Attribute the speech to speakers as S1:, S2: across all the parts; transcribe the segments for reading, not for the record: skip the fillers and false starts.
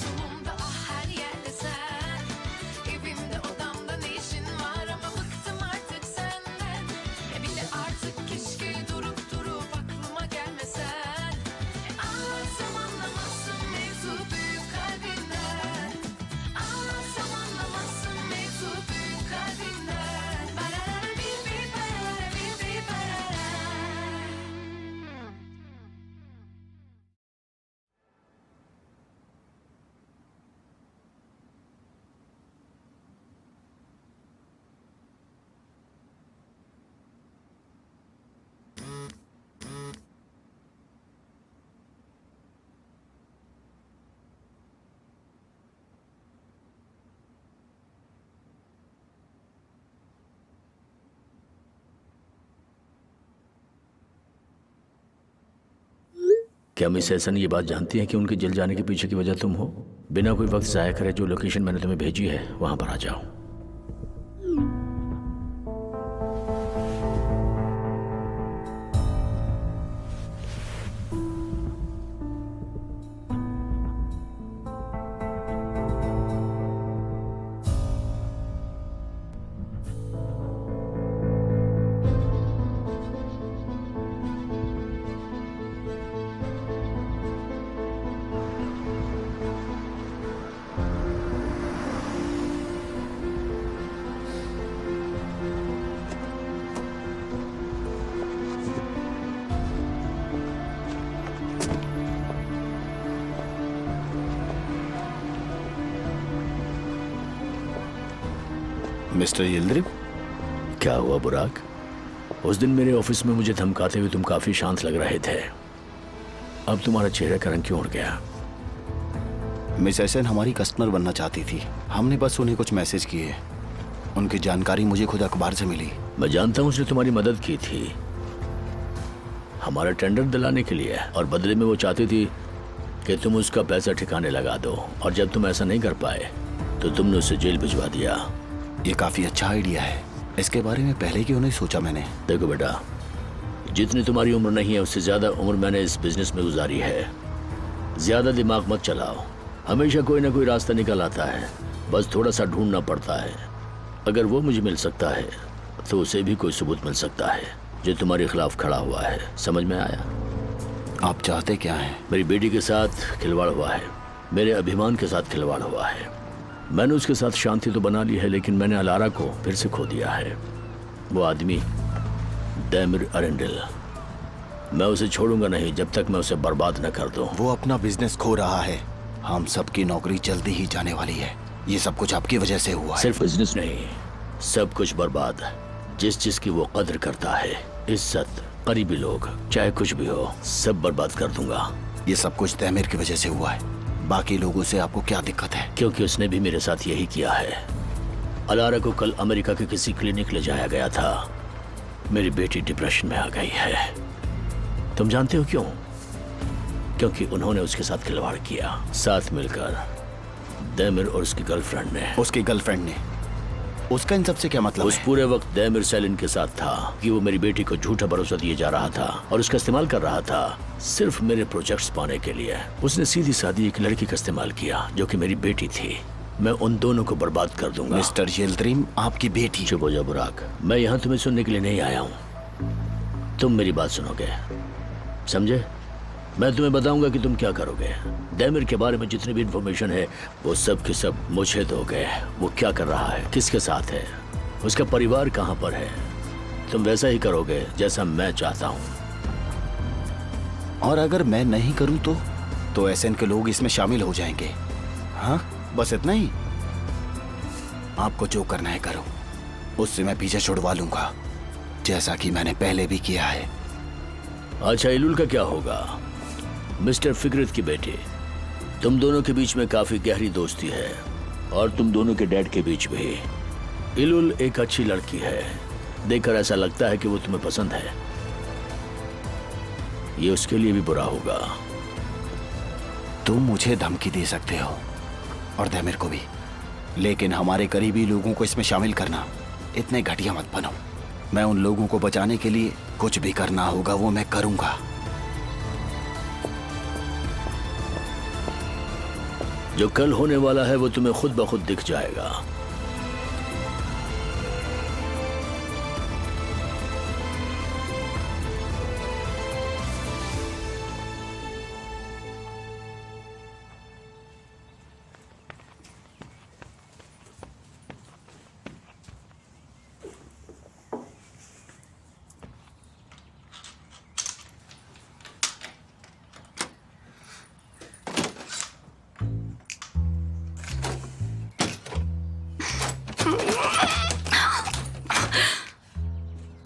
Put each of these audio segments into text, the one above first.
S1: solumda ah her yerde sen. Evimde odamda ne işin var ama bıktım artık senden. Bir de artık keşke durup aklıma gelmesen. Anlatsam anlamazsın mevzu büyük kalbinden. Anlatsam anlamazsın mevzu büyük kalbinden. Barara bir barara bir barara.
S2: क्या miss Ehsan ये बात जानती है कि उनके जल जाने के पीछे की वजह तुम हो? बिना कोई वक्त ज़ाया करे जो लोकेशन मैंने तुम्हें भेजी है वहां पर आ जाओ।
S3: मिस्टर यिल्दिरिम,
S2: क्या हुआ बुराक? उस दिन मेरे ऑफिस में मुझे धमकाते हुए तुम काफी शांत लग रहे थे। अब तुम्हारा चेहरे का रंग क्यों उड़ गया?
S3: मिस एहसन हमारी कस्टमर बनना चाहती थी। हमने बस उन्हें कुछ मैसेज किए। उनकी जानकारी मुझे खुद अखबार से मिली।
S2: मैं जानता हूँ उसने तुम्हारी मदद की थी हमारा टेंडर दिलाने के लिए, और बदले में वो चाहती थी कि तुम उसका पैसा ठिकाने लगा दो, और जब तुम ऐसा नहीं कर पाए तो तुमने उसे जेल भिजवा दिया।
S3: ये काफी अच्छा आइडिया है। इसके बारे में पहले क्यों नहीं सोचा मैंने?
S2: देखो बेटा, जितनी तुम्हारी उम्र नहीं है उससे ज्यादा उम्र मैंने इस बिजनेस में गुजारी है। ज्यादा दिमाग मत चलाओ, हमेशा कोई ना कोई रास्ता निकल आता है, बस थोड़ा सा ढूंढना पड़ता है। अगर वो मुझे मिल सकता है तो उसे भी कोई सबूत मिल सकता है जो तुम्हारे खिलाफ खड़ा हुआ है। समझ में आया?
S3: आप चाहते क्या हैं?
S2: मेरी बेटी के साथ खिलवाड़ हुआ है, मेरे अभिमान के साथ खिलवाड़ हुआ है। मैंने उसके साथ शांति तो बना ली है, लेकिन मैंने अलारा को फिर से खो दिया है। वो आदमी दैमिर अरेंडल, मैं उसे छोड़ूंगा नहीं जब तक मैं उसे बर्बाद न कर दूं।
S3: वो अपना बिजनेस खो रहा है। हम सबकी नौकरी जल्दी ही जाने वाली है। ये सब कुछ आपकी वजह से हुआ है।
S2: सिर्फ बिजनेस नहीं, सब कुछ बर्बाद। जिसकी वो कदर करता है, इज्जत, करीबी लोग, चाहे कुछ भी हो, सब बर्बाद कर दूंगा।
S3: ये सब कुछ तैमीर की वजह से हुआ है। बाकी लोगों से आपको क्या दिक्कत है?
S2: क्योंकि उसने भी मेरे साथ यही किया है। अलारा को कल अमेरिका के किसी क्लिनिक ले जाया गया था। मेरी बेटी डिप्रेशन में आ गई है। तुम जानते हो क्यों? क्योंकि उन्होंने उसके साथ खिलवाड़ किया, साथ मिलकर दैमिर और उसकी गर्लफ्रेंड ने।
S3: उसकी गर्लफ्रेंड ने? उसका इन सब से क्या मतलब
S2: उस
S3: है?
S2: पूरे वक्त दैमिर सेलिन के साथ था कि वो मेरी बेटी को झूठा भरोसा दिए जा रहा था और उसका इस्तेमाल कर रहा था सिर्फ मेरे प्रोजेक्ट्स पाने के लिए। उसने सीधी सादी एक लड़की का इस्तेमाल किया जो कि मेरी बेटी थी। मैं उन दोनों को बर्बाद कर दूंगा।
S3: मिस्टर यिल्दिरिम, आपकी बेटी?
S2: चुप हो जा बुराक, मैं यहाँ तुम्हें सुनने के लिए नहीं आया हूँ। तुम मेरी बात सुनोगे, समझे? मैं तुम्हें बताऊंगा कि तुम क्या करोगे। दैमिर के बारे में जितनी भी इंफॉर्मेशन है वो सब के सब मुझे दोगे। वो क्या कर रहा है, किसके साथ है, उसका परिवार कहाँ पर है, तुम वैसा ही करोगे जैसा मैं चाहता हूँ।
S3: और अगर मैं नहीं करूं तो एसएन के लोग इसमें शामिल हो जाएंगे। हाँ, बस इतना ही? आपको जो करना है करो, उससे मैं पीछे छुड़वा लूंगा, जैसा कि मैंने पहले भी किया है।
S2: अच्छा, इलुल का क्या होगा? मिस्टर फिक्रित की बेटी, तुम दोनों के बीच में काफी गहरी दोस्ती है और तुम दोनों के डैड के बीच भी। इलुल एक अच्छी लड़की है, देखकर ऐसा लगता है कि वो तुम्हें पसंद है। ये उसके लिए भी बुरा होगा।
S3: तुम मुझे धमकी दे सकते हो और दैमिर को भी, लेकिन हमारे करीबी लोगों को इसमें शामिल करना, इतने घटिया मत बनो। मैं उन लोगों को बचाने के लिए कुछ भी करना होगा वो मैं करूंगा।
S2: जो कल होने वाला है वो तुम्हें खुद ब खुद दिख जाएगा।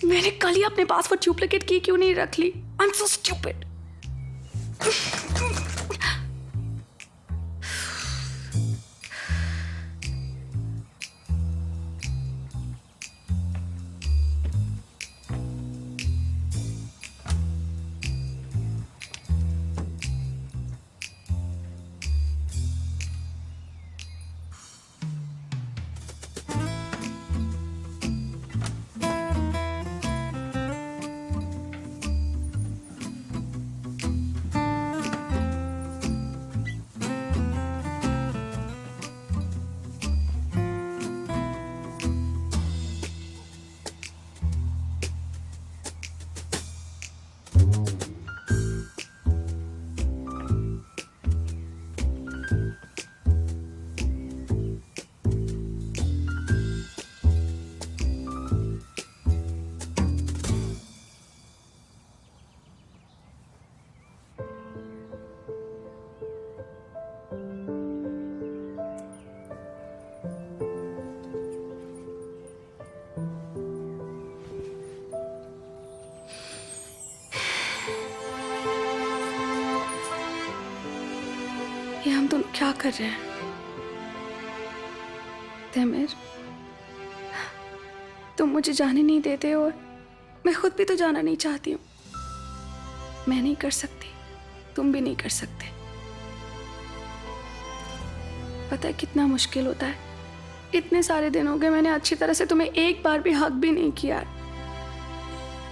S4: मैंने कल ही अपने पासवर्ड डुप्लीकेट की क्यों नहीं रख ली? आई एम सो स्टूपिड। ये हम दोनों क्या कर रहे हैं? तैमिर, तुम मुझे जाने नहीं देते और मैं खुद भी तो जाना नहीं चाहती हूँ। मैं नहीं कर सकती, तुम भी नहीं कर सकते। पता है कितना मुश्किल होता है। इतने सारे दिन हो गए मैंने अच्छी तरह से तुम्हें एक बार भी हक भी नहीं किया।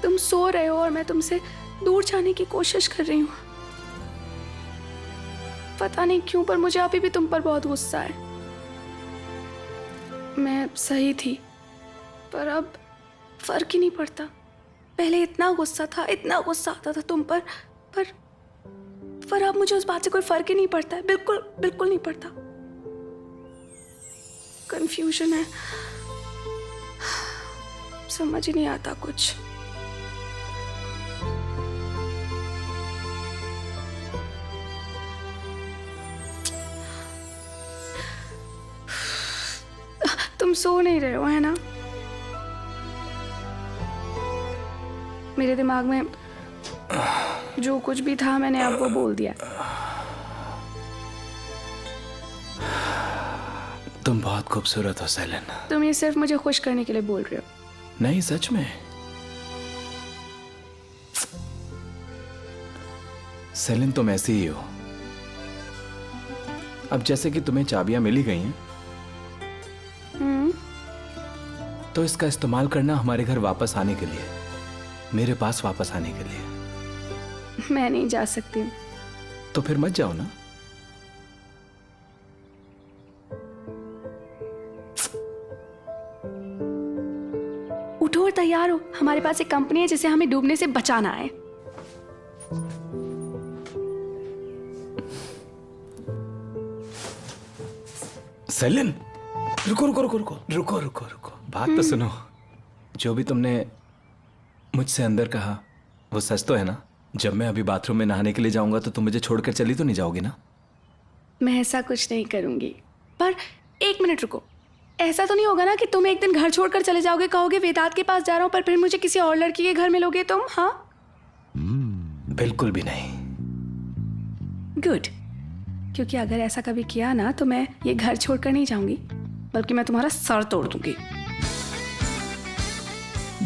S4: तुम सो रहे हो और मैं तुमसे दूर जाने की कोशिश कर रही हूँ। पता नहीं क्यों पर मुझे अभी भी तुम पर बहुत गुस्सा है। मैं सही थी पर अब फर्क ही नहीं पड़ता। पहले इतना गुस्सा था, इतना गुस्सा आता था तुम पर अब मुझे उस बात से कोई फर्क ही नहीं पड़ता है। बिल्कुल बिल्कुल नहीं पड़ता। कंफ्यूजन है, समझ ही नहीं आता कुछ। तुम सो नहीं रहे हो है ना? मेरे दिमाग में जो कुछ भी था मैंने अब वो बोल दिया।
S3: तुम बहुत खूबसूरत हो सेलिन।
S4: तुम ये सिर्फ मुझे खुश करने के लिए बोल रहे हो।
S3: नहीं, सच में। सेलिन तुम ऐसी ही हो। अब जैसे कि तुम्हें चाबियां मिली गई हैं, तो इसका इस्तेमाल करना हमारे घर वापस आने के लिए, मेरे पास वापस आने के लिए।
S4: मैं नहीं जा सकती।
S3: तो फिर मत जाओ ना।
S4: उठो और तैयार हो। हमारे पास एक कंपनी है जिसे हमें डूबने से बचाना है।
S3: सेलिन, रुको रुको रुको रुको रुको रुको रुको, बात तो सुनो। जो भी तुमने मुझसे अंदर कहा वो सच तो है ना? जब मैं अभी बाथरूम में नहाने के लिए जाऊंगा तो तुम मुझे छोड़कर चली तो नहीं जाओगी ना?
S4: मैं ऐसा कुछ नहीं करूंगी। पर एक मिनट रुको। ऐसा तो नहीं होगा ना कि तुम एक दिन घर छोड़कर चले जाओगे, कहोगे वेदांत के पास जा रहा हूं, पर फिर मुझे किसी और लड़की के घर मिलोगे तुम? हाँ,
S3: बिल्कुल भी नहीं।
S4: गुड। क्योंकि अगर ऐसा कभी किया ना तो मैं ये घर छोड़कर नहीं जाऊंगी, बल्कि मैं तुम्हारा सर तोड़ दूंगी।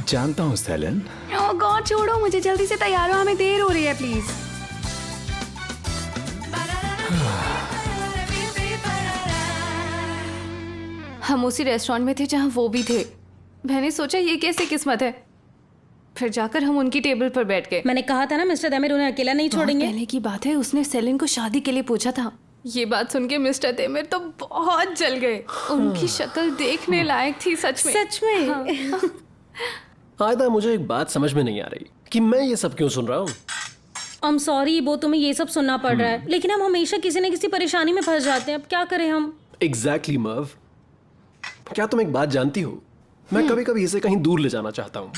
S3: जानता हूँ सेलिन।
S4: ओह गॉड, छोड़ो मुझे, जल्दी से तैयार हो, हमें देर हो रही है प्लीज।
S5: हम उसी रेस्टोरेंट में थे जहाँ वो भी थे। मैंने सोचा ये कैसी किस्मत है। फिर जाकर हम उनकी टेबल पर बैठ गए।
S6: मैंने कहा था ना मिस्टर तैमिर उन्हें अकेला नहीं छोड़ेंगे।
S5: पहले की बात है, उसने सेलिन को शादी के लिए पूछा था। ये बात सुन के मिस्टर तेमिर तो बहुत जल गए। उनकी शक्ल देखने लायक थी सच में।
S6: सच में।
S7: आयदा, मुझे एक बात समझ में नहीं आ रही कि मैं ये सब क्यों सुन रहा हूँ।
S6: I'm sorry, वो तुम्हें ये सब सुनना पड़ रहा है, लेकिन हम हमेशा किसी न किसी परेशानी में फंस जाते हैं। अब क्या करें हम?
S7: एग्जैक्टली मर्व, क्या तुम एक बात जानती हो, मैं कभी कभी इसे कहीं दूर ले जाना चाहता हूँ।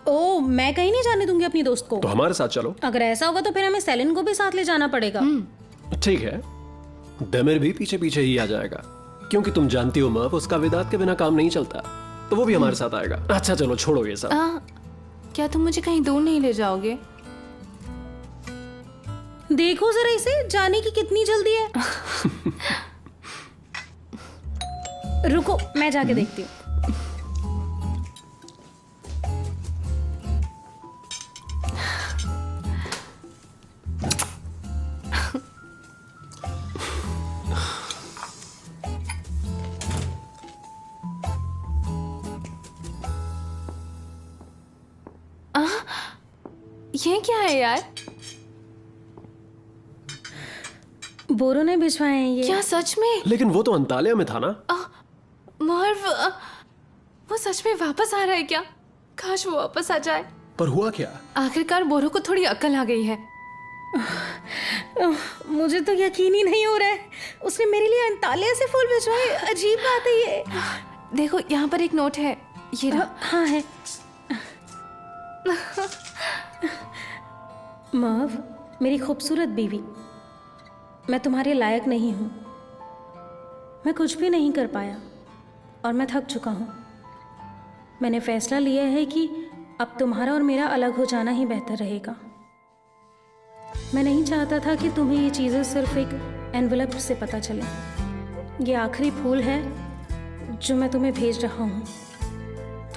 S6: ओह, मैं कहीं नहीं जाने दूंगी अपनी दोस्त को।
S7: तो हमारे साथ चलो।
S6: अगर ऐसा होगा तो फिर हमें सेलिन को भी साथ ले जाना पड़ेगा।
S7: ठीक है, डेमिर भी पीछे पीछे ही आ जाएगा, क्योंकि तुम जानती हो मर्व, उसका वेदांत के बिना काम नहीं चलता, तो वो भी हमारे साथ आएगा। अच्छा चलो, छोड़ो ये सब।
S5: क्या तुम मुझे कहीं दूर नहीं ले जाओगे?
S6: देखो जरा इसे, जाने की कितनी जल्दी है। रुको, मैं जाके देखती हूँ।
S5: ये क्या है यार?
S6: बोरो ने भिजवाए हैं ये।
S5: क्या सच में?
S7: लेकिन वो तो अंतालिया में था ना।
S5: मर्व, वो सच में वापस आ रहा है क्या? काश वो वापस आ जाए।
S7: पर हुआ क्या?
S5: आखिरकार बोरो को थोड़ी अक्ल आ गई है।
S6: मुझे तो यकीन ही नहीं हो रहा है, उसने मेरे लिए अंतालिया से फूल भिजवाए। अजीब बात है ये।
S5: देखो, यहाँ पर एक नोट है, ये रहा।
S6: हाँ है। मर्व, मेरी खूबसूरत बीवी, मैं तुम्हारे लायक नहीं हूँ। मैं कुछ भी नहीं कर पाया और मैं थक चुका हूँ। मैंने फैसला लिया है कि अब तुम्हारा और मेरा अलग हो जाना ही बेहतर रहेगा। मैं नहीं चाहता था कि तुम्हें ये चीज़ें सिर्फ एक एनवेलप से पता चले। ये आखिरी फूल है जो मैं तुम्हें भेज रहा हूँ।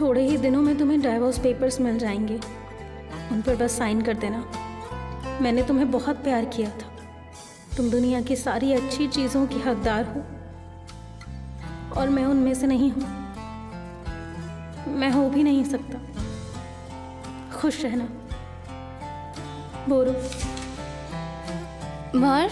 S6: थोड़े ही दिनों में तुम्हें डाइवोर्स पेपर्स मिल जाएंगे, उन पर बस साइन कर देना। मैंने तुम्हें बहुत प्यार किया था, तुम दुनिया की सारी अच्छी चीज़ों की हकदार हो और मैं उनमें से नहीं हूँ। मैं हो भी नहीं सकता। खुश रहना बोरो।
S5: मर्व,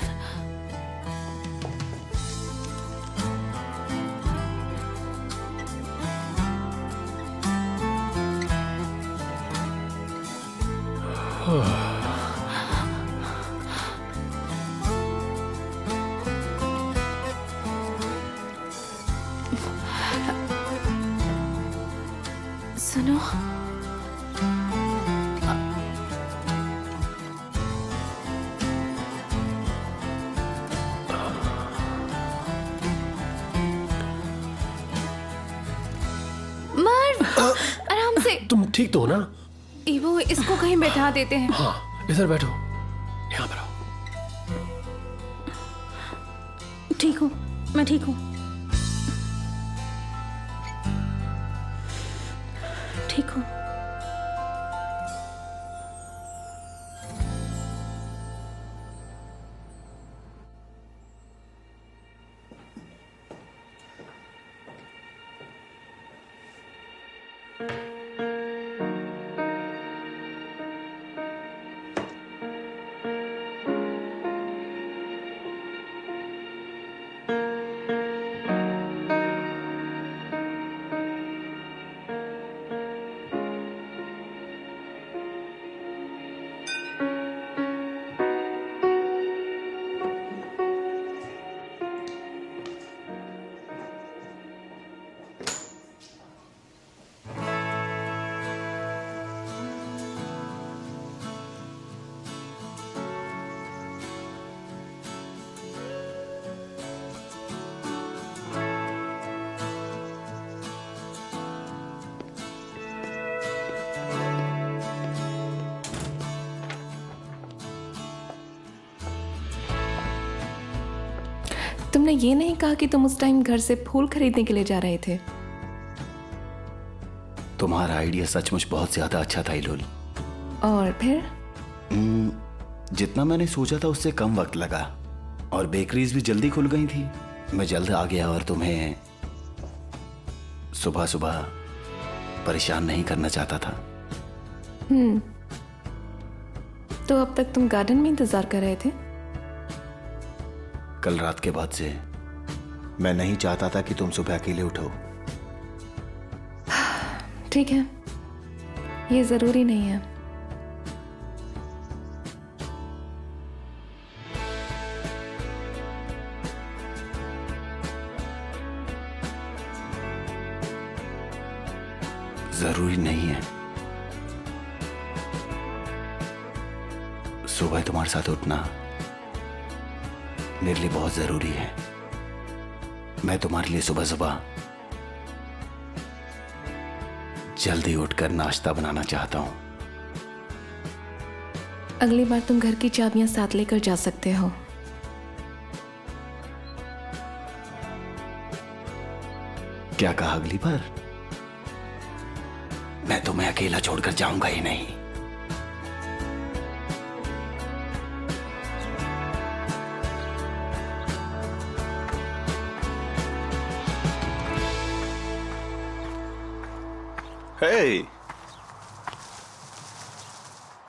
S5: सुनो, मर्व, आराम से।
S7: तुम ठीक तो हो ना?
S5: इवो, इसको कहीं बैठा देते हैं।
S7: हाँ, इधर बैठो, यहाँ पर आओ।
S6: ठीक हूँ, मैं ठीक हूँ। ठीक हूँ।
S5: तुमने ये नहीं कहा कि तुम उस टाइम घर से फूल खरीदने के लिए जा रहे थे?
S3: तुम्हारा आइडिया सचमुच बहुत ज्यादा अच्छा था इलोल।
S5: और फिर?
S3: जितना मैंने सोचा था उससे कम वक्त लगा और बेकरीज भी जल्दी खुल गई थी। मैं जल्द आ गया और तुम्हें सुबह सुबह परेशान नहीं करना चाहता था।
S5: तो अब तक तुम गार्डन में इंतजार कर रहे थे?
S3: कल रात के बाद से मैं नहीं चाहता था कि तुम सुबह अकेले उठो।
S5: ठीक है, ये जरूरी नहीं है।
S3: जरूरी नहीं है। सुबह तुम्हारे साथ उठना मेरे लिए बहुत जरूरी है। मैं तुम्हारे लिए सुबह सुबह जल्दी उठकर नाश्ता बनाना चाहता हूं।
S5: अगली बार तुम घर की चाबियां साथ लेकर जा सकते हो।
S3: क्या कहा अगली बार? मैं तुम्हें अकेला छोड़कर जाऊंगा ही नहीं।
S8: हे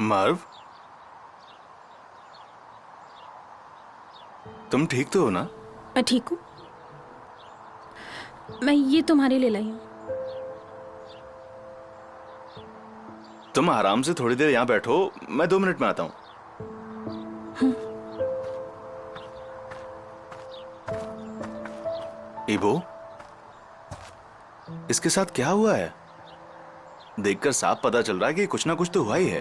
S8: मर्व, तुम ठीक तो हो ना?
S6: मैं ठीक हूँ। मैं ये तुम्हारे लिए लाई हूँ।
S8: तुम आराम से थोड़ी देर यहाँ बैठो, मैं 2 मिनट में आता हूँ। इबो, इसके साथ क्या हुआ है? देखकर साफ पता चल रहा है कि कुछ ना कुछ तो हुआ ही है।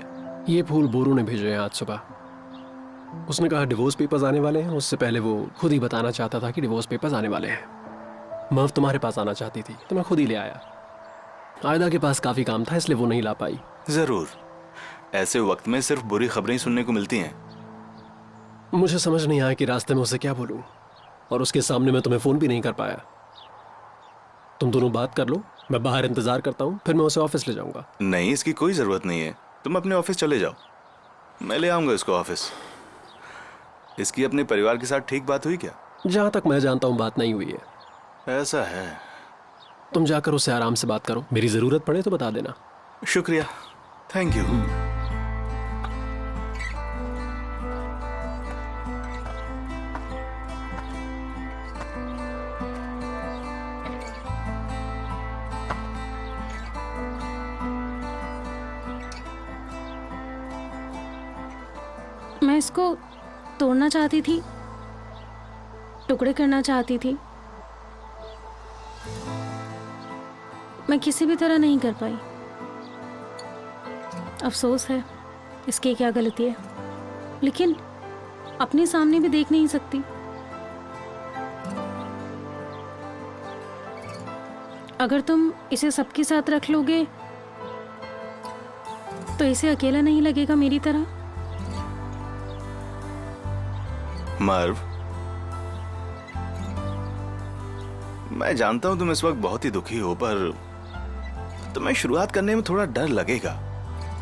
S7: ये फूल बोरू ने भेजे हैं आज सुबह। उसने कहा डिवोर्स पेपर्स आने वाले हैं। उससे पहले वो खुद ही बताना चाहता था कि डिवोर्स पेपर्स आने वाले हैं। मर्व तुम्हारे पास आना चाहती थी तो मैं खुद ही ले आया। आयदा के पास काफी काम था इसलिए वो नहीं ला पाई।
S8: जरूर, ऐसे वक्त में सिर्फ बुरी खबरें ही सुनने को मिलती हैं।
S7: मुझे समझ नहीं आया कि रास्ते में उसे क्या बोलूं, और उसके सामने मैं तुम्हें फोन भी नहीं कर पाया। तुम दोनों बात कर लो, मैं बाहर इंतजार करता हूँ, फिर मैं उसे ऑफिस ले जाऊंगा।
S8: नहीं, इसकी कोई जरूरत नहीं है। तुम अपने ऑफिस चले जाओ, मैं ले आऊंगा इसको ऑफिस। इसकी अपने परिवार के साथ ठीक बात हुई क्या?
S7: जहां तक मैं जानता हूँ बात नहीं हुई है।
S8: ऐसा है?
S7: तुम जाकर उससे आराम से बात करो, मेरी जरूरत पड़े तो बता देना।
S8: शुक्रिया, थैंक यू।
S6: मैं इसको तोड़ना चाहती थी, टुकड़े करना चाहती थी। मैं किसी भी तरह नहीं कर पाई। अफसोस है, इसकी क्या गलती है, लेकिन अपने सामने भी देख नहीं सकती। अगर तुम इसे सबके साथ रख लोगे तो इसे अकेला नहीं लगेगा मेरी तरह।
S8: मर्व, मैं जानता हूं तुम इस वक्त बहुत ही दुखी हो, पर तुम्हें शुरुआत करने में थोड़ा डर लगेगा।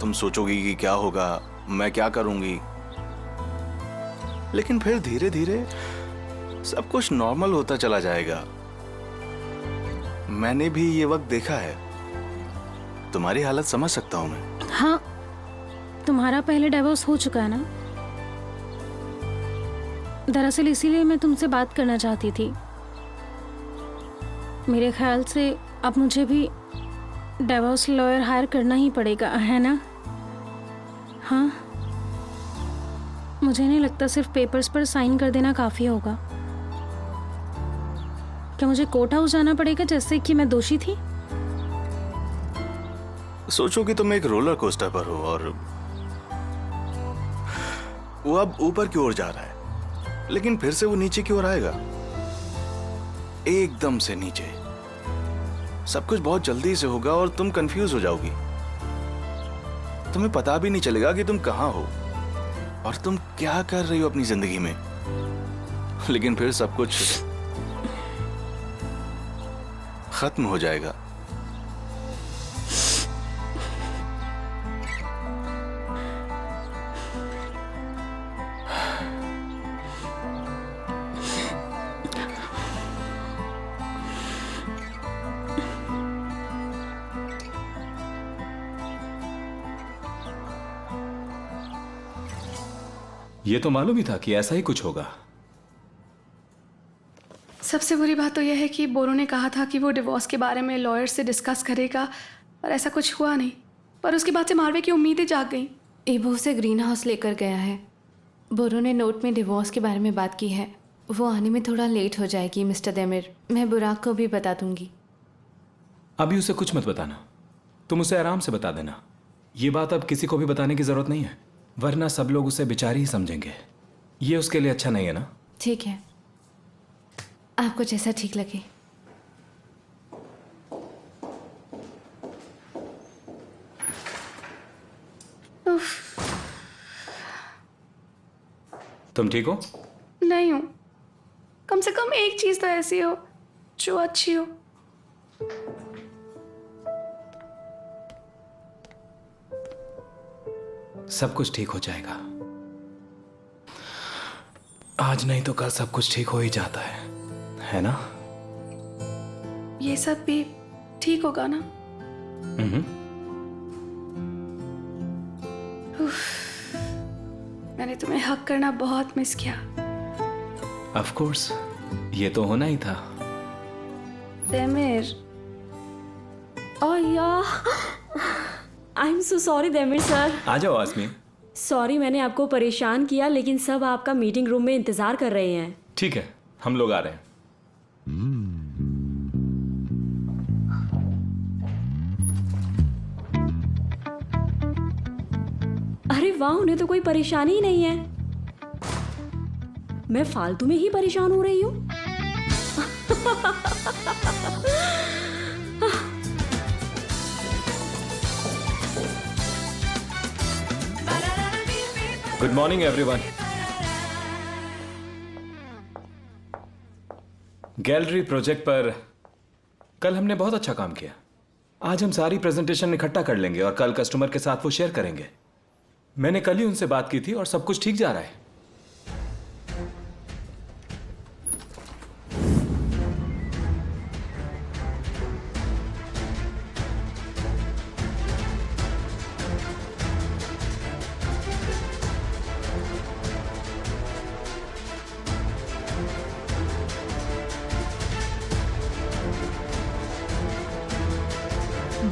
S8: तुम सोचोगी कि क्या होगा, मैं क्या करूंगी, लेकिन फिर धीरे धीरे सब कुछ नॉर्मल होता चला जाएगा। मैंने भी ये वक्त देखा है, तुम्हारी हालत समझ सकता हूं मैं।
S6: हाँ, तुम्हारा पहले डिवोर्स हो चुका है ना। दरअसल इसीलिए मैं तुमसे बात करना चाहती थी। मेरे ख्याल से अब मुझे भी डिवोर्स लॉयर हायर करना ही पड़ेगा, है ना? हाँ, मुझे नहीं लगता सिर्फ पेपर्स पर साइन कर देना काफ़ी होगा। क्या मुझे कोर्ट हाउस जाना पड़ेगा जैसे कि मैं दोषी थी?
S8: सोचो कि तुम एक रोलर कोस्टर पर हो और वो अब ऊपर की ओर जा रहा है, लेकिन फिर से वो नीचे की ओर आएगा, एकदम से नीचे। सब कुछ बहुत जल्दी से होगा और तुम कंफ्यूज हो जाओगी। तुम्हें पता भी नहीं चलेगा कि तुम कहां हो और तुम क्या कर रही हो अपनी जिंदगी में। लेकिन फिर सब कुछ खत्म हो जाएगा।
S9: ये तो मालूम ही था कि ऐसा ही कुछ होगा।
S4: सबसे बुरी बात तो यह है कि बोरो ने कहा था कि वो डिवोर्स के बारे में लॉयर से डिस्कस करेगा, पर ऐसा कुछ हुआ नहीं। पर उसके बाद से मारवे की उम्मीदें जाग गईं।
S5: इबो उसे ग्रीन हाउस लेकर गया है। बोरो ने नोट में डिवोर्स के बारे में बात की है। वो आने में थोड़ा लेट हो जाएगी मिस्टर देमिर। मैं बुराक को भी बता दूंगी।
S9: अभी उसे कुछ मत बताना, तुम उसे आराम से बता देना। ये बात अब किसी को भी बताने की जरूरत नहीं है, वरना सब लोग उसे बेचारी ही समझेंगे। ये उसके लिए अच्छा नहीं है ना।
S5: ठीक है, आपको जैसा ठीक लगे।
S9: तुम ठीक हो?
S4: नहीं हूँ। कम से कम एक चीज़ तो ऐसी हो जो अच्छी हो।
S9: सब कुछ ठीक हो जाएगा। आज नहीं तो कल सब कुछ ठीक हो ही जाता है ना?
S4: ये सब भी ठीक होगा ना? उफ, मैंने तुम्हें हक करना बहुत मिस किया।
S9: ऑफ कोर्स, ये तो होना ही था।
S4: देमिर,
S6: ओह यार, I am so sorry Demir sir.
S9: आ जाओ आसमी।
S6: सॉरी मैंने आपको परेशान किया, लेकिन सब आपका मीटिंग रूम में इंतजार कर रहे हैं।
S9: ठीक है, हम लोग आ रहे हैं।
S6: अरे वाह, उन्हें तो कोई परेशानी ही नहीं है। मैं फालतू में ही परेशान हो रही हूँ।
S9: Good morning everyone. Gallery project पर कल हमने बहुत अच्छा काम किया। आज हम सारी प्रेजेंटेशन इकट्ठा कर लेंगे और कल कस्टमर के साथ वो शेयर करेंगे। मैंने कल ही उनसे बात की थी और सब कुछ ठीक जा रहा है।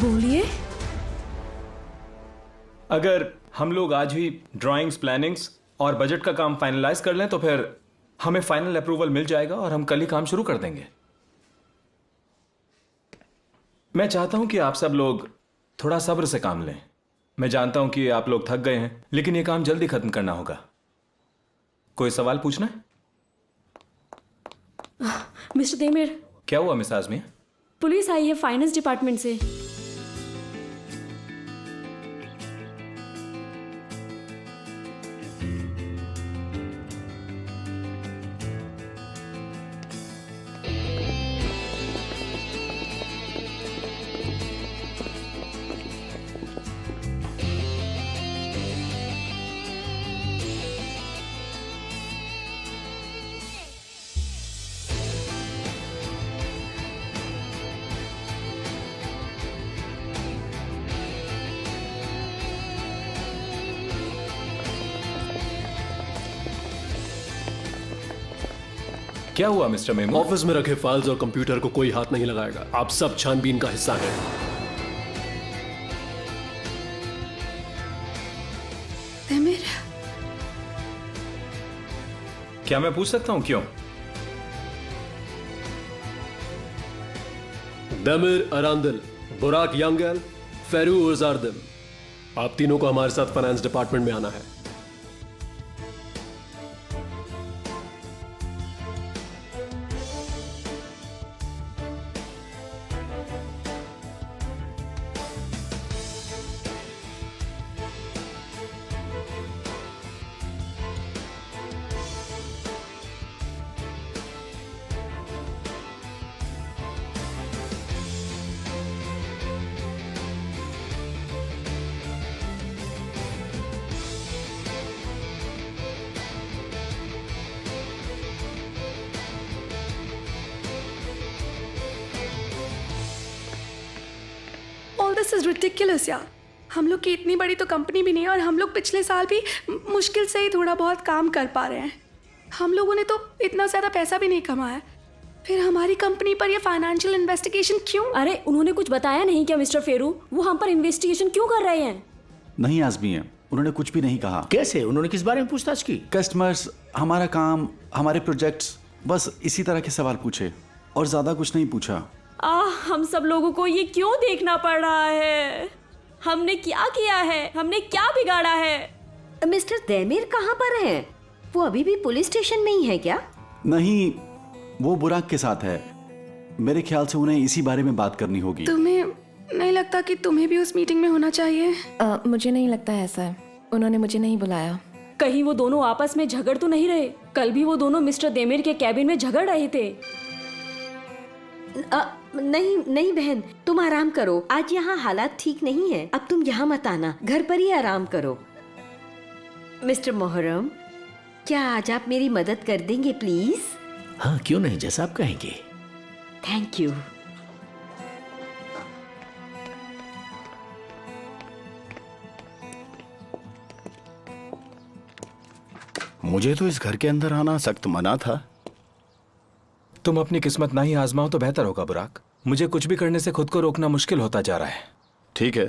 S6: बोलिए।
S9: अगर हम लोग आज ही ड्राइंग्स, प्लानिंग्स और बजट का काम फाइनलाइज कर लें तो फिर हमें फाइनल अप्रूवल मिल जाएगा और हम कल ही काम शुरू कर देंगे। मैं चाहता हूं कि आप सब लोग थोड़ा सब्र से काम लें। मैं जानता हूं कि आप लोग थक गए हैं, लेकिन यह काम जल्दी खत्म करना होगा। कोई सवाल पूछना है?
S6: मिस्टर देमिर,
S9: क्या हुआ मिस आजमी?
S6: पुलिस आई है फाइनेंस डिपार्टमेंट से।
S9: क्या हुआ मिस्टर मेमू?
S7: ऑफिस में रखे फाइल्स और कंप्यूटर को कोई हाथ नहीं लगाएगा। आप सब छानबीन का हिस्सा हैं।
S4: देमिर,
S9: क्या मैं पूछ सकता हूं क्यों?
S7: देमिर अरांदिल, बुराक यंगल, फेरू उजारदिम, आप तीनों को हमारे साथ फाइनेंस डिपार्टमेंट में आना है।
S4: ऑल दिस इज रिडिकुलस यार। हम लोग की इतनी बड़ी तो कंपनी भी नहीं है और हम लोग पिछले साल भी मुश्किल से ही थोड़ा बहुत काम कर पा रहे हैं। हम लोगों ने तो इतना ज़्यादा पैसा भी नहीं कमाया। फिर हमारी कंपनी पर ये फाइनेंशियल इन्वेस्टिगेशन क्यों?
S10: अरे उन्होंने कुछ बताया नहीं क्या मिस्टर फेरू? वो हम पर इन्वेस्टिगेशन क्यों कर रहे हैं?
S11: नहीं आजमी है, उन्होंने कुछ भी नहीं कहा।
S2: कैसे? उन्होंने किस बारे में पूछताछ की?
S11: कस्टमर्स, हमारा काम, हमारे प्रोजेक्ट्स, बस इसी तरह के सवाल पूछे और ज्यादा कुछ नहीं पूछा।
S10: हम सब लोगों को ये क्यों देखना पड़ रहा है? हमने क्या किया है? हमने क्या बिगाड़ा है?
S12: मिस्टर देमिर कहाँ पर हैं? वो अभी भी पुलिस स्टेशन में ही है क्या?
S11: नहीं, वो बुराक के साथ है। मेरे ख्याल से उन्हें इसी बारे में बात करनी होगी।
S4: तुम्हें नहीं लगता कि तुम्हें भी उस मीटिंग में होना चाहिए?
S5: मुझे नहीं लगता है ऐसा है। उन्होंने मुझे नहीं बुलाया।
S10: कहीं वो दोनों आपस में झगड़ तो नहीं रहे? कल भी वो दोनों मिस्टर देमिर के कैबिन में झगड़ रहे थे।
S12: नहीं नहीं बहन, तुम आराम करो। आज यहाँ हालात ठीक नहीं है। अब तुम यहाँ मत आना, घर पर ही आराम करो। मिस्टर मोहर्रम, क्या आज आप मेरी मदद कर देंगे प्लीज?
S2: हाँ, क्यों नहीं, जैसा आप कहेंगे।
S12: Thank you.
S3: मुझे तो इस घर के अंदर आना सख्त मना था।
S9: तुम अपनी किस्मत ना ही आजमाओ तो बेहतर होगा बुराक। मुझे कुछ भी करने से खुद को रोकना मुश्किल होता जा रहा है।
S3: ठीक है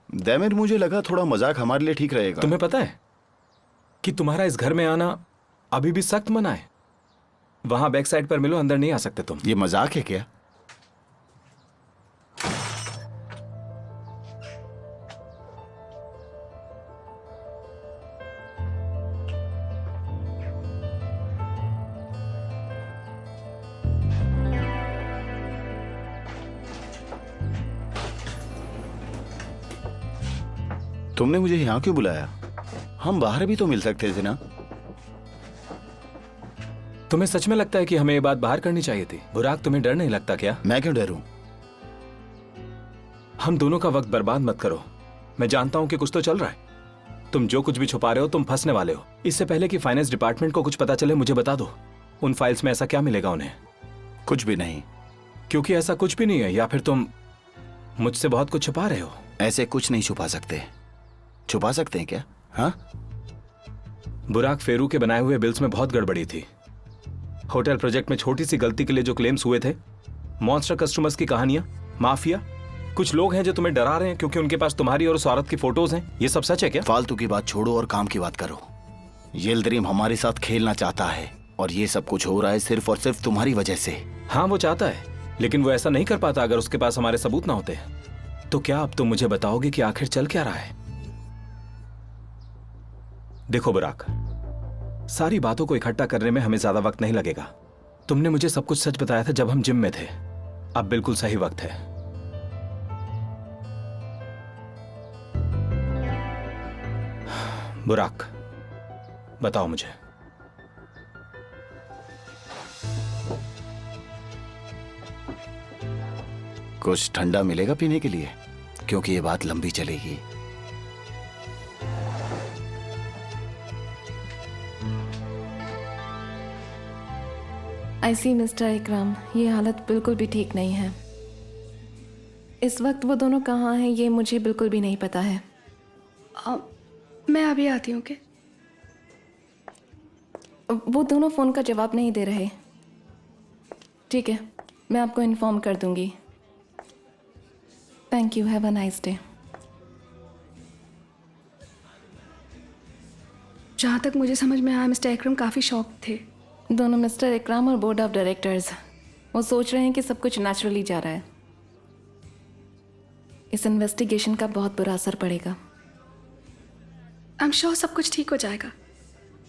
S3: दैमिर, मुझे लगा थोड़ा मजाक हमारे लिए ठीक रहेगा।
S9: तुम्हें पता है कि तुम्हारा इस घर में आना अभी भी सख्त मना है। वहां बैक साइड पर मिलो, अंदर नहीं आ सकते तुम।
S3: ये मजाक है क्या? तुमने मुझे यहां क्यों बुलाया? हम बाहर भी तो मिल सकते थे ना।
S9: तुम्हें सच में लगता है कि हमें ये बात बाहर करनी चाहिए थी? बुराक, तुम्हें डर नहीं लगता क्या?
S3: मैं क्यों डरूं?
S9: हम दोनों का वक्त बर्बाद मत करो। मैं जानता हूं कि कुछ तो चल रहा है। तुम जो कुछ भी छुपा रहे हो, तुम फंसने वाले हो। इससे पहले कि फाइनेंस डिपार्टमेंट को कुछ पता चले, मुझे बता दो, उन फाइल्स में ऐसा क्या मिलेगा उन्हें?
S3: कुछ भी नहीं।
S9: क्योंकि ऐसा कुछ भी नहीं है, या फिर तुम मुझसे बहुत कुछ छुपा रहे हो?
S3: ऐसे कुछ नहीं छुपा सकते। छुपा सकते हैं क्या? हाँ,
S9: बुराक, फेरू के बनाए हुए बिल्स में बहुत गड़बड़ी थी। होटल प्रोजेक्ट में छोटी सी गलती के लिए जो क्लेम्स हुए थे, मॉन्स्टर कस्टमर्स की कहानियां, माफिया, कुछ लोग हैं जो तुम्हें डरा रहे हैं क्योंकि उनके पास तुम्हारी और उस औरत की फोटोज हैं। ये सब सच है क्या?
S3: फालतू की बात छोड़ो और काम की बात करो। यिल्दिरिम हमारे साथ खेलना चाहता है और ये सब कुछ हो रहा है सिर्फ और सिर्फ तुम्हारी वजह से।
S9: हाँ, वो चाहता है, लेकिन वो ऐसा नहीं कर पाता अगर उसके पास हमारे सबूत ना होते। तो क्या अब तुम मुझे बताओगे कि आखिर चल क्या रहा है? देखो बुराक, सारी बातों को इकट्ठा करने में हमें ज्यादा वक्त नहीं लगेगा। तुमने मुझे सब कुछ सच बताया था जब हम जिम में थे। अब बिल्कुल सही वक्त है। बुराक, बताओ मुझे,
S3: कुछ ठंडा मिलेगा पीने के लिए? क्योंकि ये बात लंबी चलेगी।
S5: ऐसी मिस्टर इकराम, ये हालत बिल्कुल भी ठीक नहीं है। इस वक्त वो दोनों कहाँ हैं ये मुझे बिल्कुल भी नहीं पता है।
S4: मैं अभी आती हूँ।
S5: वो दोनों फ़ोन का जवाब नहीं दे रहे। ठीक है, मैं आपको इन्फॉर्म कर दूंगी। Thank you, have a nice day.
S4: जहाँ तक मुझे समझ में आया, मिस्टर इकराम काफ़ी शॉक थे।
S5: दोनों मिस्टर इकराम और बोर्ड ऑफ डायरेक्टर्स, वो सोच रहे हैं कि सब कुछ नेचुरली जा रहा है। इस इन्वेस्टिगेशन का बहुत बुरा असर पड़ेगा।
S4: आई एम श्योर सब कुछ ठीक हो जाएगा।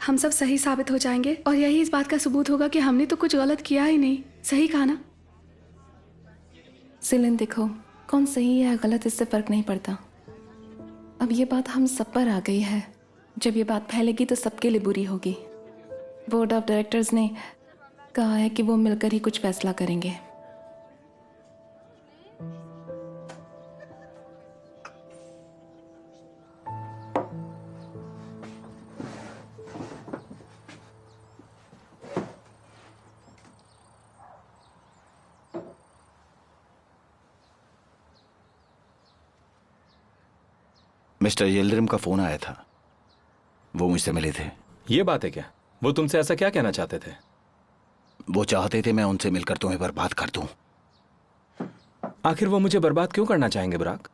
S4: हम सब सही साबित हो जाएंगे और यही इस बात का सबूत होगा कि हमने तो कुछ गलत किया ही नहीं। सही कहा ना?
S5: सिलिन, देखो, कौन सही है या गलत, इससे फ़र्क नहीं पड़ता। अब ये बात हम सब पर आ गई है। जब ये बात फैलेगी तो सबके लिए बुरी होगी। बोर्ड ऑफ डायरेक्टर्स ने कहा है कि वो मिलकर ही कुछ फैसला करेंगे।
S3: मिस्टर यिल्दिरिम का फोन आया था, वो मुझसे मिले थे।
S9: ये बात है क्या? वो तुमसे ऐसा क्या कहना चाहते थे?
S3: वो चाहते थे मैं उनसे मिलकर तुम्हें बर्बाद कर दूं।
S9: आखिर वो मुझे बर्बाद क्यों करना चाहेंगे बुराक?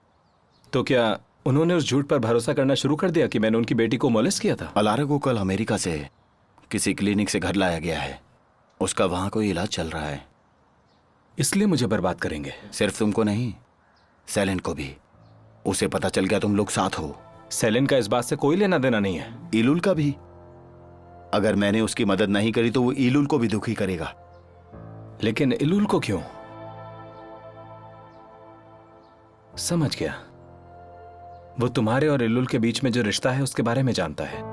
S9: तो क्या उन्होंने उस झूठ पर भरोसा करना शुरू कर दिया कि मैंने उनकी बेटी को मोलेस्ट किया था?
S3: अलारा को कल अमेरिका से किसी क्लिनिक से घर लाया गया है। उसका वहां कोई इलाज चल रहा है।
S9: इसलिए मुझे बर्बाद करेंगे?
S3: सिर्फ तुमको नहीं, सेलेन को भी। उसे पता चल गया तुम लोग साथ हो।
S9: सेलेन का इस बात से कोई लेना देना नहीं है।
S3: इलुल का भी। अगर मैंने उसकी मदद नहीं करी तो वो इलुल को भी दुखी करेगा।
S9: लेकिन इलुल को क्यों? समझ गया। वो तुम्हारे और इलुल के बीच में जो रिश्ता है उसके बारे में जानता है।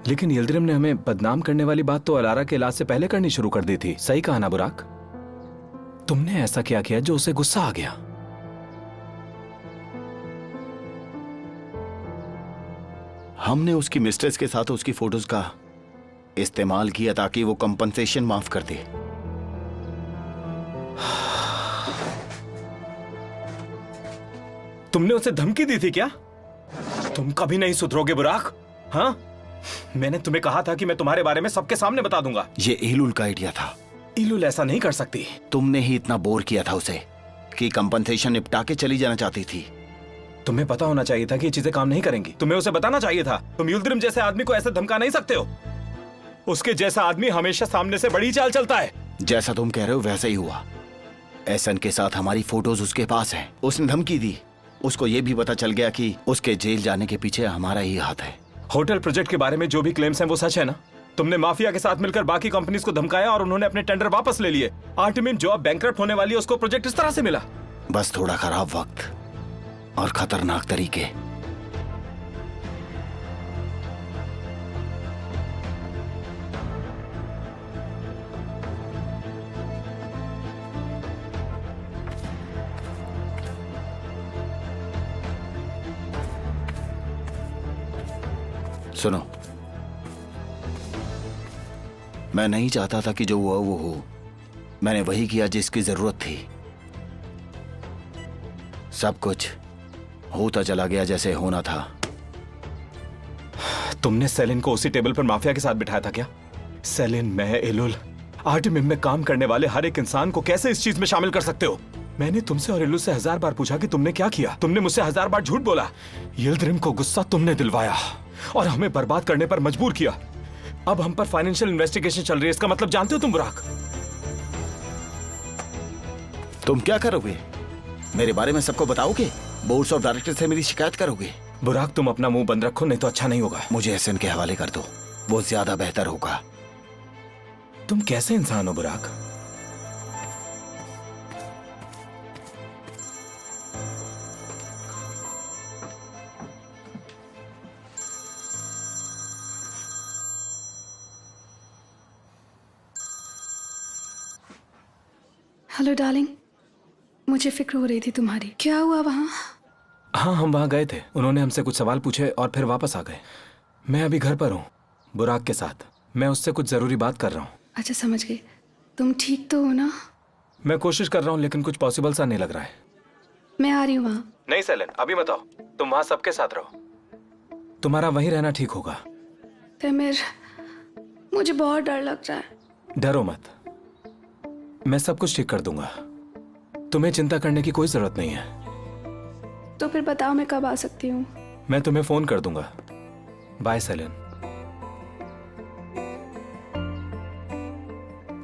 S9: लेकिन यिल्दिरिम ने हमें बदनाम करने वाली बात तो अलारा के इलाज से पहले करनी शुरू कर दी थी। सही कहा ना बुराक? तुमने ऐसा क्या किया जो उसे गुस्सा आ गया?
S3: हमने उसकी मिस्ट्रेस के साथ उसकी फोटोज का इस्तेमाल किया ताकि वो कंपनसेशन माफ कर दे।
S9: तुमने उसे धमकी दी थी क्या? तुम कभी नहीं सुधरोगे बुराक। हाँ, मैंने तुम्हें कहा था कि मैं तुम्हारे बारे में सबके सामने बता दूंगा।
S3: ये इलुल का आइडिया था।
S9: इलुल ऐसा नहीं कर सकती।
S3: तुमने ही इतना बोर किया था उसे कि कंपनसेशन निपटा के चली जाना चाहती थी।
S9: तुम्हें पता होना चाहिए था कि ये चीजें काम नहीं करेंगी। तुम्हें उसे बताना चाहिए था। तुम यिल्दिरिम जैसे आदमी को ऐसे धमका नहीं सकते हो। उसके जैसा आदमी हमेशा सामने से बड़ी चाल चलता है।
S3: जैसा तुम कह रहे हो वैसा ही हुआ। एहसन के साथ हमारी फोटोज उसके पास हैं। उसने धमकी दी। उसको ये भी पता चल गया कि उसके जेल जाने के पीछे हमारा ही हाथ है।
S9: होटल प्रोजेक्ट के बारे में जो भी क्लेम्स हैं वो सच है ना? तुमने माफिया के साथ मिलकर बाकी कंपनीज को धमकाया और उन्होंने अपने टेंडर वापस ले लिए। आर्टिमिन जो अब बैंकरप्ट होने वाली है उसको प्रोजेक्ट इस तरह से मिला।
S3: बस थोड़ा खराब वक्त और खतरनाक तरीके। सुनो, मैं नहीं चाहता था कि जो हुआ वो हो। मैंने वही किया जिसकी जरूरत थी। सब कुछ होता चला गया जैसे होना था।
S9: तुमने सेलिन को उसी टेबल पर माफिया के साथ बिठाया था क्या? सेलिन, मैं, इलुल, आर्टिमिन में काम करने वाले हर एक इंसान को कैसे इस चीज में शामिल कर सकते हो? मैंने तुमसे और इलुल से 1000 बार पूछा कि तुमने क्या किया। तुमने मुझसे 1000 बार झूठ बोला। यिल्दिरिम को गुस्सा तुमने दिलवाया और हमें बर्बाद करने पर मजबूर किया। अब हम पर फाइनेंशियल इन्वेस्टिगेशन चल रही है। इसका मतलब जानते हो तुम बुराक?
S3: तुम क्या करोगे? मेरे बारे में सबको बताओगे? बोर्ड्स ऑफ डायरेक्टर से मेरी शिकायत करोगे?
S9: बुराक, तुम अपना मुंह बंद रखो, नहीं तो अच्छा नहीं होगा।
S3: मुझे एहसन के हवाले कर दो, वो ज्यादा बेहतर होगा।
S9: तुम कैसे इंसान हो बुराक?
S4: हेलो डार्लिंग, मुझे फिक्र हो रही थी तुम्हारी। क्या हुआ वहाँ?
S9: हाँ, हम वहां गए थे। उन्होंने हमसे कुछ सवाल पूछे और फिर वापस आ गए। मैं अभी घर पर हूँ बुराक के साथ। मैं उससे कुछ जरूरी बात कर रहा हूँ।
S4: अच्छा, समझ गई। तुम ठीक तो हो ना?
S9: मैं कोशिश कर रहा हूँ लेकिन कुछ पॉसिबल सा नहीं लग रहा है।
S4: मैं आ रही हूँ वहाँ।
S9: नहीं सेलिन, अभी मत आओ। तुम वहां सबके साथ रहो। तुम्हारा वहीं रहना ठीक होगा।
S4: तैमिर, मुझे बहुत डर लग रहा है।
S9: डरो मत, मैं सब कुछ ठीक कर दूंगा। तुम्हें चिंता करने की कोई जरूरत नहीं है।
S4: तो फिर बताओ मैं कब आ सकती हूँ?
S9: मैं तुम्हें फोन कर दूंगा। Bye Celine.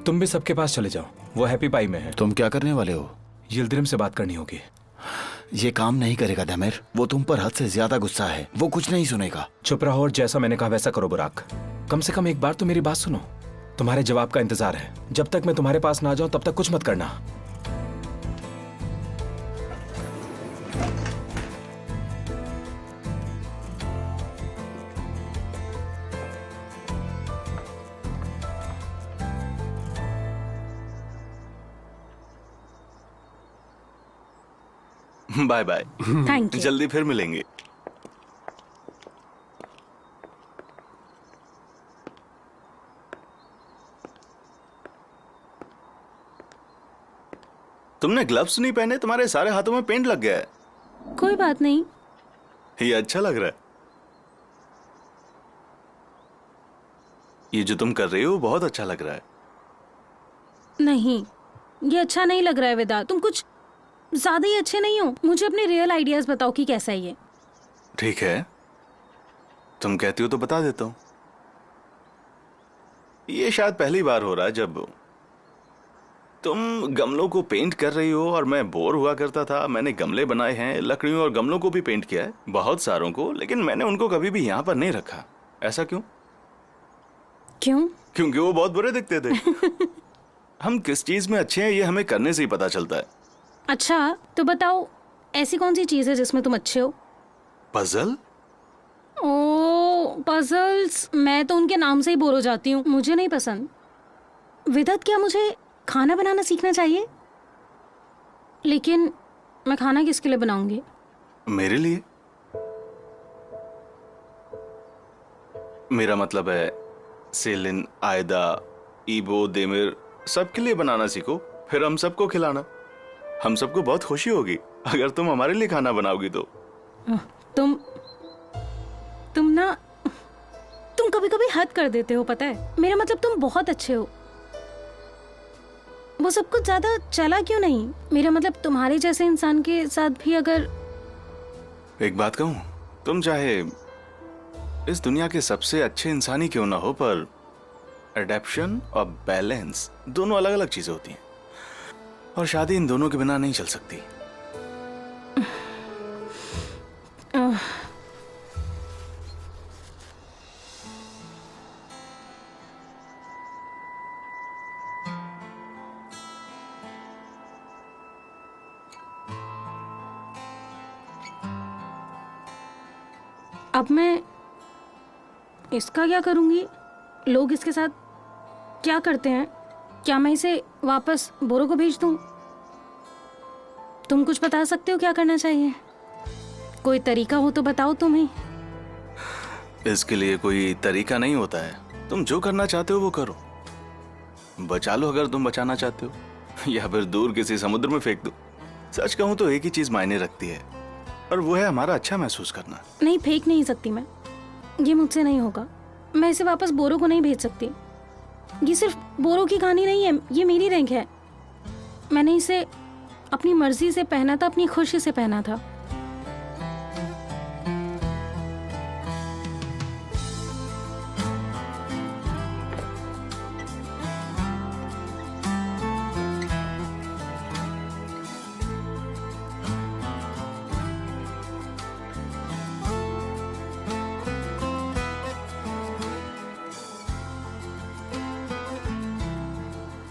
S9: तुम भी सबके पास चले जाओ, वो हैप्पी पाई में है।
S3: तुम क्या करने वाले हो?
S9: यिल्दिरिम से बात करनी होगी।
S3: ये काम नहीं करेगा दमिर। वो तुम पर हद से ज्यादा गुस्सा है। वो कुछ नहीं सुनेगा।
S9: चुप रहो और जैसा मैंने कहा वैसा करो बुराक। कम से कम एक बार तो मेरी बात सुनो। तुम्हारे जवाब का इंतजार है। जब तक मैं तुम्हारे पास ना जाऊं तब तक कुछ मत करना।
S8: Bye bye.
S6: Thank you.
S8: जल्दी फिर मिलेंगे। तुमने ग्लव्स नहीं पहने, तुम्हारे सारे हाथों में पेंट लग गया है।
S6: कोई बात नहीं।
S8: ये अच्छा लग रहा है। ये जो तुम कर रही हो बहुत अच्छा लग रहा है।
S6: नहीं, ये अच्छा नहीं लग रहा है वेदा। तुम कुछ ज्यादा ही अच्छे नहीं हो। मुझे अपने रियल आइडियाज बताओ कि कैसा है ये।
S8: ठीक है, तुम कहती हो तो बता देता हूं। ये शायद पहली बार हो रहा है जब तुम गमलों को पेंट कर रही हो और मैं बोर हुआ करता था। मैंने गमले बनाए हैं, लकड़ियों और गमलों को भी पेंट किया है, बहुत सारों को, लेकिन मैंने उनको कभी भी यहाँ पर नहीं रखा। ऐसा क्यों?
S6: क्यों?
S8: क्योंकि वो बहुत बुरे दिखते थे। हम किस चीज में अच्छे हैं ये हमें करने से ही पता चलता है।
S6: अच्छा तो बताओ, ऐसी कौन सी चीज है जिसमें तुम अच्छे हो?
S8: पजल?
S6: ओ पजल्स, मैं तो उनके नाम से ही बोर हो जाती हूँ, मुझे नहीं पसंद। विदत, क्या मुझे खाना बनाना सीखना चाहिए? लेकिन मैं खाना किसके लिए बनाऊंगी?
S8: मेरे लिए। मेरा मतलब है सेलिन, आयदा, ईबो, देमिर, सबके लिए बनाना सीखो, फिर हम सबको खिलाना। हम सबको बहुत खुशी होगी अगर तुम हमारे लिए खाना बनाओगी तो।
S6: तुम कभी कभी हद कर देते हो, पता है। मेरा मतलब तुम बहुत अच्छे हो, वो सब कुछ ज्यादा चला क्यों नहीं? मेरा मतलब तुम्हारे जैसे इंसान के साथ भी अगर।
S8: एक बात कहूं, तुम चाहे इस दुनिया के सबसे अच्छे इंसान ही क्यों ना हो, पर एडेप्शन और बैलेंस दोनों अलग अलग चीजें होती हैं, और शादी इन दोनों के बिना नहीं चल सकती।
S6: अब मैं इसका क्या करूंगी? लोग इसके साथ क्या करते हैं? क्या मैं इसे वापस बोरो को भेज दूं? तुम कुछ बता सकते हो क्या करना चाहिए? कोई तरीका हो तो बताओ तुम ही।
S8: इसके लिए कोई तरीका नहीं होता है, तुम जो करना चाहते हो वो करो। बचा लो अगर तुम बचाना चाहते हो, या फिर दूर किसी समुद्र में फेंक दो। सच कहूं तो एक ही चीज मायने रखती है, और वो है हमारा अच्छा महसूस करना।
S6: नहीं, फेंक नहीं सकती मैं, ये मुझसे नहीं होगा। मैं इसे वापस बोरो को नहीं भेज सकती। ये सिर्फ बोरो की कहानी नहीं है, ये मेरी रैंक है। मैंने इसे अपनी मर्जी से पहना था, अपनी खुशी से पहना था।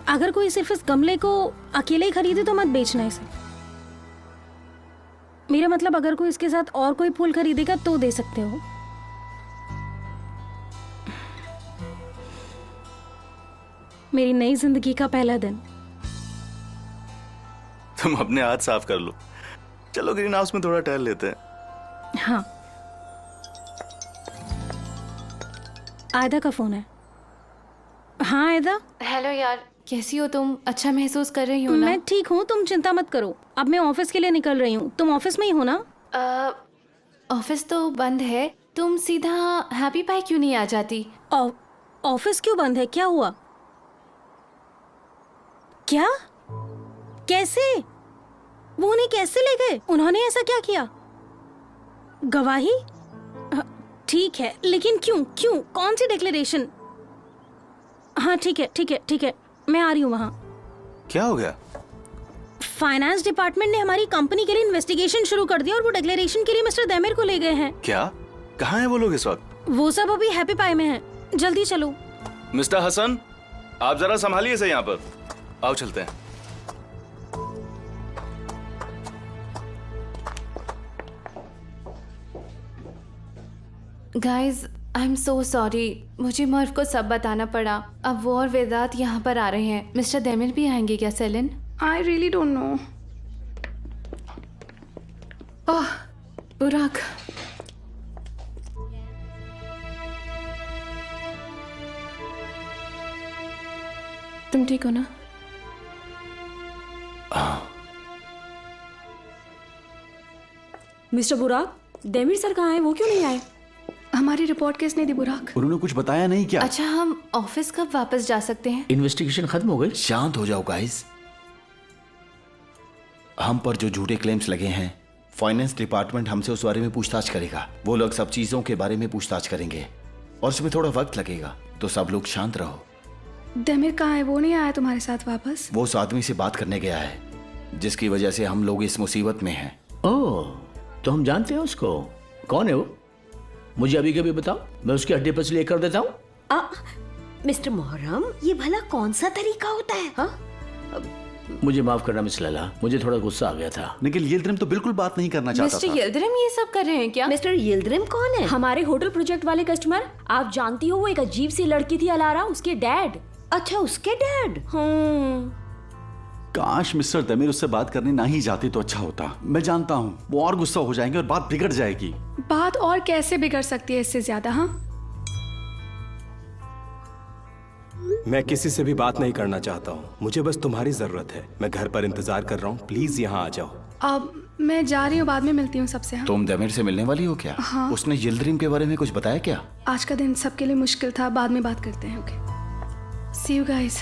S6: अगर कोई सिर्फ इस गमले को अकेले ही खरीदे तो मत बेचना इसे। मेरा मतलब अगर कोई इसके साथ और कोई फूल खरीदेगा तो दे सकते हो। मेरी नई जिंदगी का पहला दिन।
S8: तुम अपने हाथ साफ कर लो। चलो ग्रीन हाउस में थोड़ा टहल लेते हैं।
S6: हाँ, आयदा का फोन है। हाँ आयदा।
S5: हेलो यार, कैसी हो तुम? अच्छा महसूस कर रही हो ना?
S6: मैं ठीक हूँ, तुम चिंता मत करो। अब मैं ऑफिस के लिए निकल रही हूँ। तुम ऑफिस में ही हो ना?
S5: ऑफिस तो बंद है। तुम सीधा हैप्पी पाई क्यों नहीं आ जाती?
S6: ऑफिस क्यों बंद है? क्या हुआ? क्या? कैसे? वो उन्हें कैसे ले गए? उन्होंने ऐसा क्या किया? गवाही? ठीक है, लेकिन क्यों? क्यों? कौन सी डिक्लेरेशन? हाँ ठीक है ठीक है ठीक है, मैं आ रही हूँ वहाँ।
S8: क्या हो गया?
S6: फाइनेंस डिपार्टमेंट ने हमारी कंपनी के लिए इन्वेस्टिगेशन शुरू कर दिया और वो डिक्लेरेशन के लिए मिस्टर देमिर को ले गए हैं।
S8: क्या? कहाँ हैं वो लोग इस वक्त?
S6: वो सब अभी हैप्पी पाई में हैं। जल्दी चलो।
S8: मिस्टर हसन, आप जरा संभालिए इसे यहाँ पर। आओ चलते हैं।
S5: Guys, I am so sorry. मुझे मर्व को सब बताना पड़ा। अब वो और वेदांत यहाँ पर आ रहे हैं। मिस्टर देमिर भी आएंगे क्या Selin?
S4: I really don't know.
S5: Oh Burak, तुम ठीक हो ना?
S10: मिस्टर बुराक, देमिर सर कहाँ हैं? वो क्यों नहीं आए?
S4: हमारी रिपोर्ट किसने दी बुराक?
S11: उन्होंने कुछ बताया नहीं क्या?
S5: अच्छा, हम ऑफिस कब वापस जा सकते हैं?
S2: इन्वेस्टिगेशन खत्म हो गई?
S3: शांत हो जाओ गाइस। हम पर जो झूठे क्लेम्स लगे हैं, फाइनेंस डिपार्टमेंट हमसे उस बारे में पूछताछ करेगा। वो लोग सब चीजों के बारे में पूछताछ करेंगे और उसमें थोड़ा वक्त लगेगा, तो सब लोग शांत रहो।
S4: देमिर कहाँ है? वो नहीं आया तुम्हारे साथ वापस?
S3: वो उस आदमी से बात करने गया है जिसकी वजह से हम लोग इस मुसीबत में हैं।
S2: ओह, तो हम जानते हैं उसको। कौन है वो? मुझे अभी कभी बताओ, मैं उसकी हड्डी पसली कर देता हूँ।
S12: मिस्टर मोहर्रम, ये भला कौन सा तरीका होता है? हाँ?
S2: मुझे माफ करना मिस लैला, मुझे थोड़ा गुस्सा आ गया था।
S11: निखिल यिल्दिरिम तो बिल्कुल बात नहीं करना चाहता
S5: मिस्टर
S11: था।
S5: यिल्दिरिम ये सब कर रहे हैं क्या?
S12: मिस्टर यिल्दिरिम कौन है?
S10: हमारे होटल प्रोजेक्ट वाले कस्टमर, आप जानती हो वो एक अजीब सी लड़की थी अलारा, उसके डैड।
S12: अच्छा, उसके डैड।
S11: काश मिस्टर देमिर उससे बात करने ना ही जाते तो अच्छा होता। मैं जानता हूँ वो और गुस्सा हो जाएंगे और बात बिगड़ जाएगी।
S4: बात और कैसे बिगड़ सकती है इससे ज्यादा? हाँ,
S13: मैं किसी से भी बात नहीं करना चाहता हूँ, मुझे बस तुम्हारी जरूरत है। मैं घर पर इंतजार कर रहा हूँ, प्लीज यहाँ आ जाओ।
S4: अब मैं जा रही हूँ, बाद में मिलती हूँ सबसे। हाँ?
S3: तुम देमिर से मिलने वाली हो क्या?
S4: हाँ।
S3: उसने यिल्दिरिम के बारे में कुछ बताया क्या?
S4: आज का दिन सबके लिए मुश्किल था, बाद में बात करते हैं। Okay, see you guys.